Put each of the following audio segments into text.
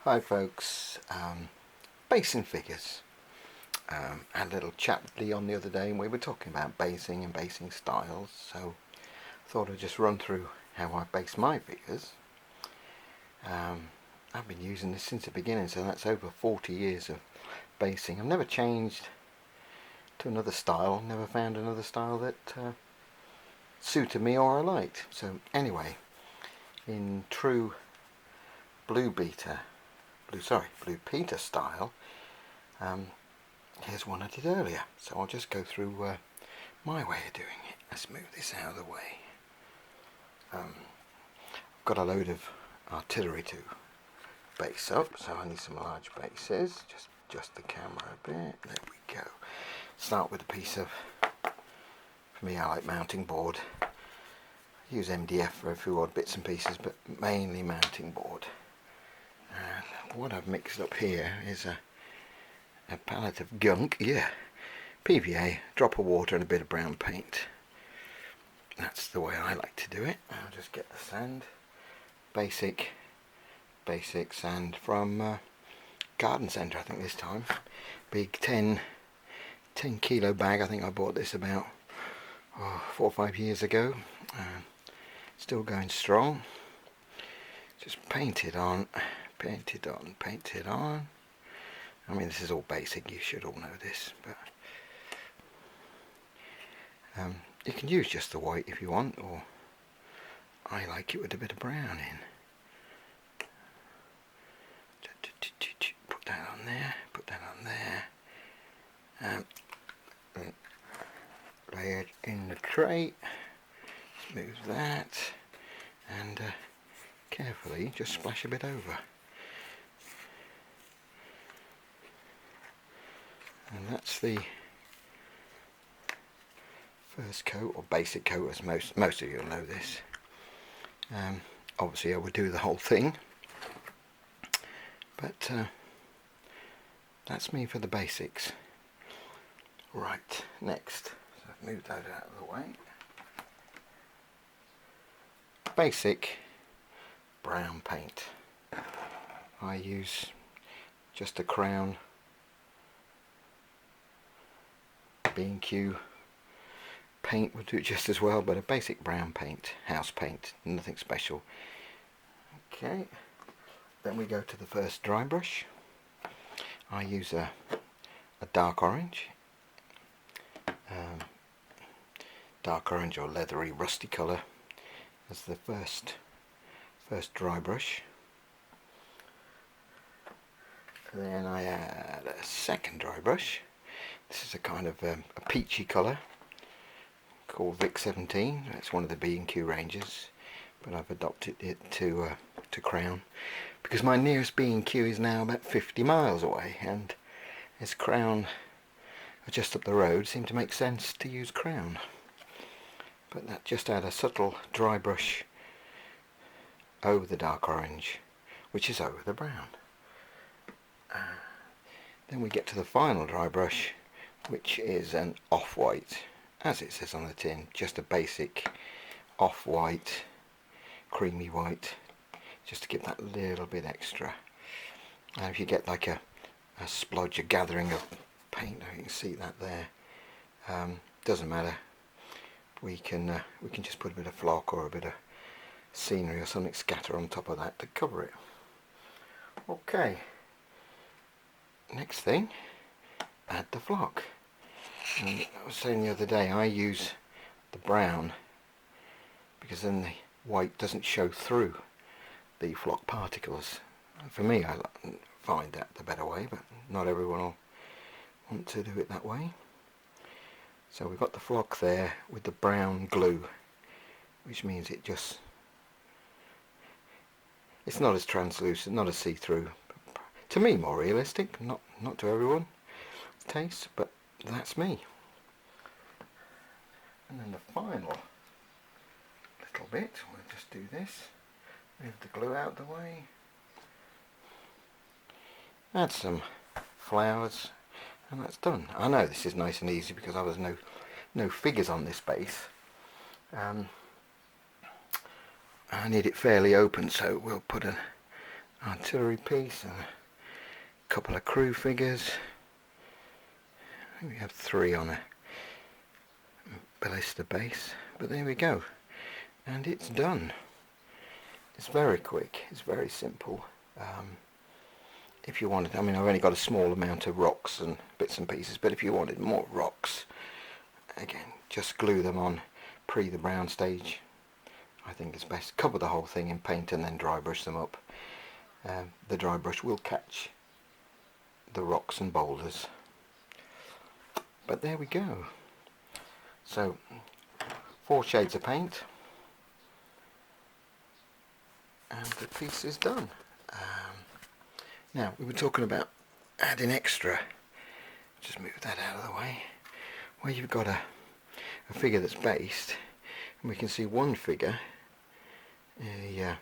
Hi folks, basing figures. Had a little chat with Leon the other day and we were talking about basing and basing styles, so I thought I'd just run through how I base my figures. I've been using this since the beginning, so that's over 40 years of basing. I've never changed to another style, never found another style that suited me or I liked. So anyway, in true Blue Peter style, here's one I did earlier, so I'll just go through my way of doing it. Let's move this out of the way. I've got a load of artillery to base up, so I need some large bases. Just the camera a bit. There we go. Start with a piece of, for me I like mounting board. I use MDF for a few odd bits and pieces, but mainly mounting board. And what I've mixed up here is a palette of gunk, PVA, drop of water and a bit of brown paint. That's the way I like to do it. I'll just get the sand, basic sand from Garden Centre, I think this time. Big 10 kilo bag. I think I bought this about 4 or 5 years ago. Still going strong. Just paint it on. I mean, this is all basic, you should all know this, but you can use just the white if you want, or I like it with a bit of brown in. Put that on there, lay it in the tray, smooth that, and carefully just splash a bit over. And that's the first coat, or basic coat, as most of you will know this. Obviously I would do the whole thing, but that's me for the basics. Right, next, so I've moved that out of the way. Basic brown paint. I use just a Crown B&Q paint would do it just as well, but a basic brown paint, house paint, nothing special. Okay, then we go to the first dry brush. I use a dark orange or leathery rusty colour as the first dry brush. Then I add a second dry brush. This is a kind of a peachy colour called Vic 17. It's one of the B&Q ranges, but I've adopted it to Crown because my nearest B&Q is now about 50 miles away, and as Crown are just up the road, it seemed to make sense to use Crown. But that just add a subtle dry brush over the dark orange, which is over the brown. Then we get to the final dry brush, which is an off-white, as it says on the tin, just a basic off-white, creamy white, just to give that little bit extra. And if you get like a splodge, a gathering of paint, you can see that there, doesn't matter, we can just put a bit of flock or a bit of scenery or something, scatter on top of that to cover it. Okay, next thing, add the flock. And I was saying the other day, I use the brown because then the white doesn't show through the flock particles. And for me, I find that the better way, but not everyone will want to do it that way. So we've got the flock there with the brown glue, which means it's not as translucent, not as see-through. To me, more realistic, not to everyone's taste, but that's me. And then the final little bit, we'll just do this, move the glue out of the way, add some flowers, and that's done. I know this is nice and easy because there's no figures on this base. I need it fairly open, so we'll put a artillery piece and a couple of crew figures. I think we have 3 on a ballista base, but there we go, and it's done. It's very quick, it's very simple. If you wanted, I mean, I've only got a small amount of rocks and bits and pieces, but if you wanted more rocks, again, just glue them on pre the brown stage. I think it's best. Cover the whole thing in paint and then dry brush them up. The dry brush will catch the rocks and boulders. But there we go. So 4 shades of paint and the piece is done. Now we were talking about adding extra. Just move that out of the way. Where you've got a figure that's based, and we can see one figure, the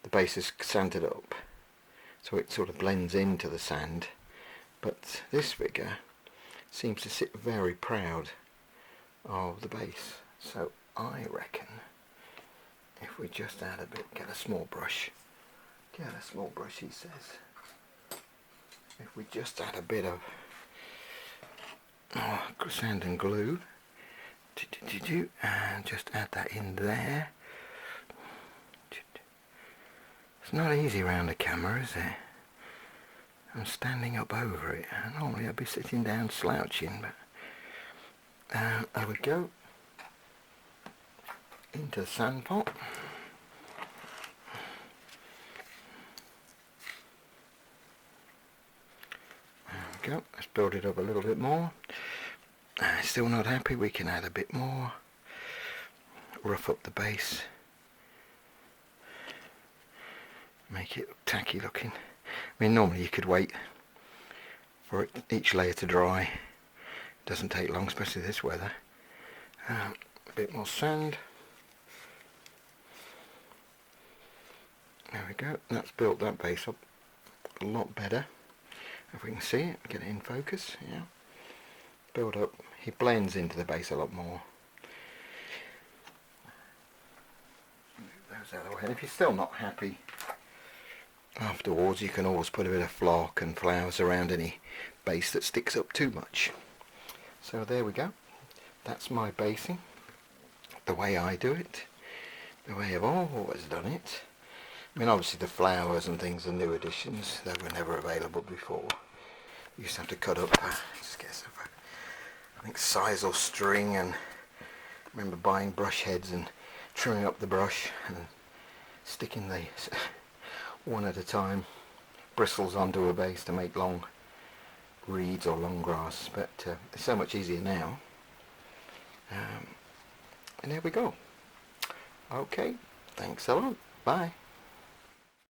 base is sanded up so it sort of blends into the sand, but this figure seems to sit very proud of the base. So I reckon if we just add a bit, get a small brush, he says. If we just add a bit of sand and glue, and just add that in there. It's not easy around the camera, is it? I'm standing up over it. Normally I'd be sitting down slouching, but there we go. Into the sand pot. There we go. Let's build it up a little bit more. Still not happy, we can add a bit more. Rough up the base. Make it tacky looking. I mean, normally you could wait for each layer to dry. It doesn't take long, especially this weather. A bit more sand. There we go. That's built that base up a lot better. If we can see it, get it in focus. Yeah. Build up. He blends into the base a lot more. Move those out of the way. And if you're still not happy afterwards, you can always put a bit of flock and flowers around any base that sticks up too much. So there we go. That's my basing, the way I do it, the way I've always done it. I mean, obviously the flowers and things are new additions that were never available before. You used to have to cut up, just get some, I think, sisal string, and I remember buying brush heads and trimming up the brush and sticking the one at a time bristles onto a base to make long reeds or long grass, but it's so much easier now. And there we go. Okay, thanks a lot. Bye.